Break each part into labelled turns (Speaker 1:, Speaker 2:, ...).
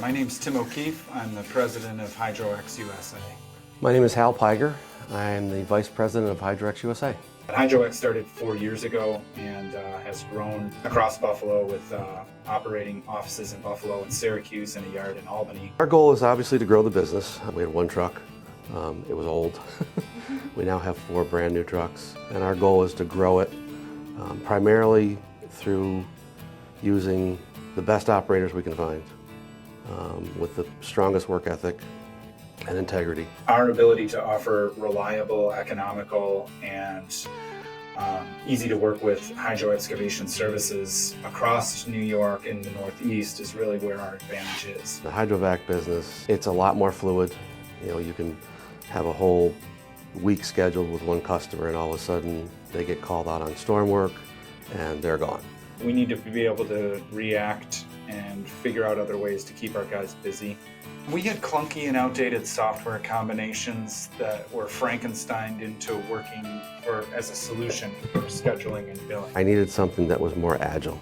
Speaker 1: My name's Tim O'Keefe. I'm the president of RapidWorks USA.
Speaker 2: My name is Hal Piger. I'm the vice president of RapidWorks USA.
Speaker 1: RapidWorks started 4 years ago and has grown across Buffalo with operating offices in Buffalo and Syracuse and a yard in Albany.
Speaker 2: Our goal is obviously to grow the business. We had one truck. It was old. We now have 4 brand new trucks, and our goal is to grow it primarily through using the best operators we can find with the strongest work ethic and integrity.
Speaker 1: Our ability to offer reliable, economical, and easy to work with hydro excavation services across New York and the Northeast is really where our advantage is.
Speaker 2: The hydrovac business, it's a lot more fluid. You know, you can have a whole week scheduled with one customer and all of a sudden they get called out on storm work and they're gone.
Speaker 1: We need to be able to react and figure out other ways to keep our guys busy. We had clunky and outdated software combinations that were Frankenstein'd into working as a solution for scheduling and billing.
Speaker 2: I needed something that was more agile,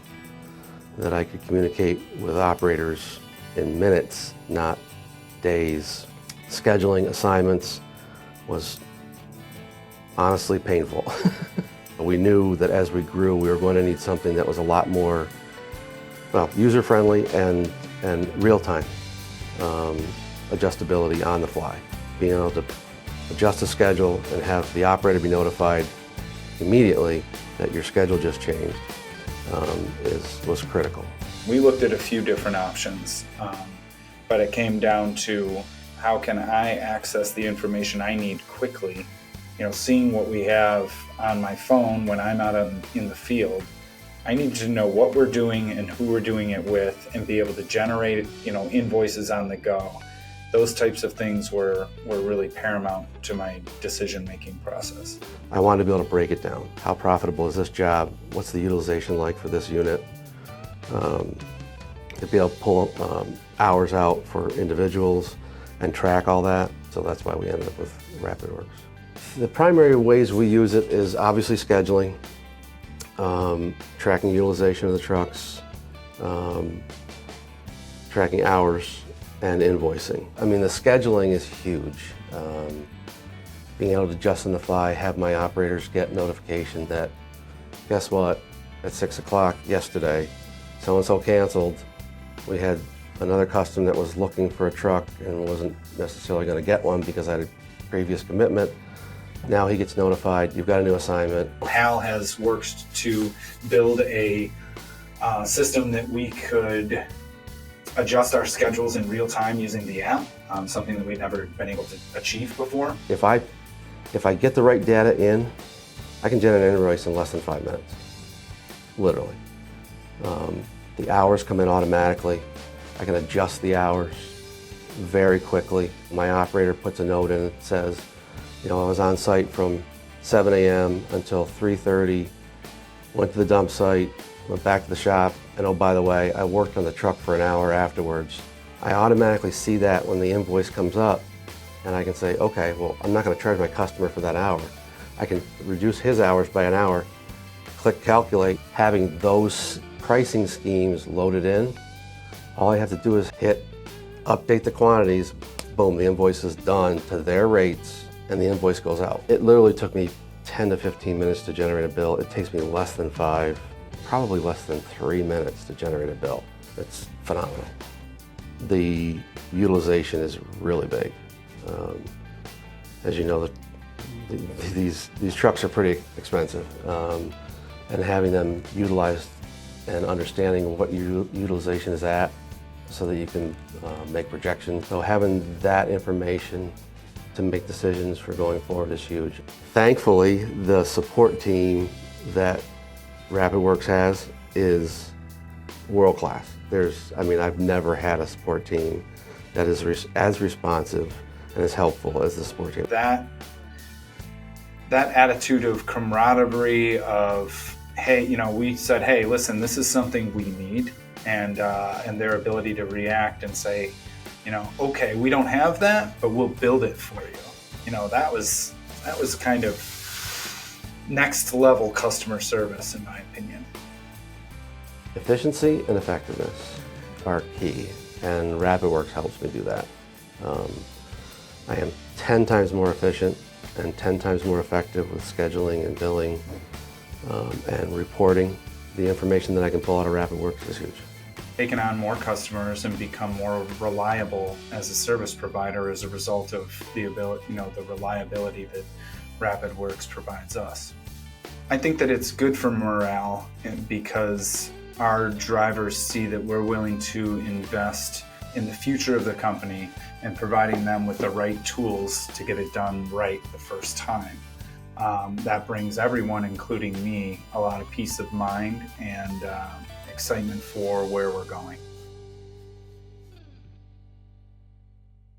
Speaker 2: that I could communicate with operators in minutes, not days. Scheduling assignments was honestly painful. We knew that as we grew, we were going to need something that was a lot more, well, user-friendly and real-time adjustability on the fly. Being able to adjust the schedule and have the operator be notified immediately that your schedule just changed was critical.
Speaker 1: We looked at a few different options, but it came down to how can I access the information I need quickly. You know, seeing what we have on my phone when I'm out in the field, I need to know what we're doing and who we're doing it with and be able to generate, invoices on the go. Those types of things were really paramount to my decision-making process.
Speaker 2: I wanted to be able to break it down. How profitable is this job? What's the utilization like for this unit? To be able to pull hours out for individuals and track all that. So that's why we ended up with RapidWorks. The primary ways we use it is obviously scheduling, tracking utilization of the trucks, tracking hours, and invoicing. I mean, the scheduling is huge. Being able to adjust on the fly, have my operators get notification that, guess what, at 6 o'clock yesterday, so-and-so canceled. We had another customer that was looking for a truck and wasn't necessarily going to get one because I had a previous commitment. Now he gets notified, you've got a new assignment.
Speaker 1: Hal has worked to build a system that we could adjust our schedules in real time using the app, something that we've never been able to achieve before.
Speaker 2: If I get the right data in, I can generate an invoice in less than 5 minutes, literally. The hours come in automatically. I can adjust the hours very quickly. My operator puts a note in that says, I was on site from 7 a.m. until 3:30, went to the dump site, went back to the shop, and oh, by the way, I worked on the truck for an hour afterwards. I automatically see that when the invoice comes up, and I can say, okay, well, I'm not going to charge my customer for that hour. I can reduce his hours by an hour, click calculate. Having those pricing schemes loaded in, all I have to do is hit update the quantities, boom, the invoice is done to their rates, and the invoice goes out. It literally took me 10 to 15 minutes to generate a bill. It takes me less than 5, probably less than 3 minutes to generate a bill. It's phenomenal. The utilization is really big. As you know, these trucks are pretty expensive, and having them utilized and understanding what your utilization is at so that you can make projections. So having that information to make decisions for going forward is huge. Thankfully, the support team that RapidWorks has is world-class. I've never had a support team that is as responsive and as helpful as the support team.
Speaker 1: That attitude of camaraderie of, hey, we said, hey, listen, this is something we need, and their ability to react and say, okay, we don't have that, but we'll build it for you. That was kind of next level customer service, in my opinion.
Speaker 2: Efficiency and effectiveness are key. and RapidWorks helps me do that. I am 10 times more efficient and 10 times more effective with scheduling and billing and reporting. The information that I can pull out of RapidWorks is huge.
Speaker 1: Taking on more customers and become more reliable as a service provider as a result of the ability, the reliability that RapidWorks provides us. I think that it's good for morale because our drivers see that we're willing to invest in the future of the company and providing them with the right tools to get it done right the first time. That brings everyone, including me, a lot of peace of mind and excitement for where we're going.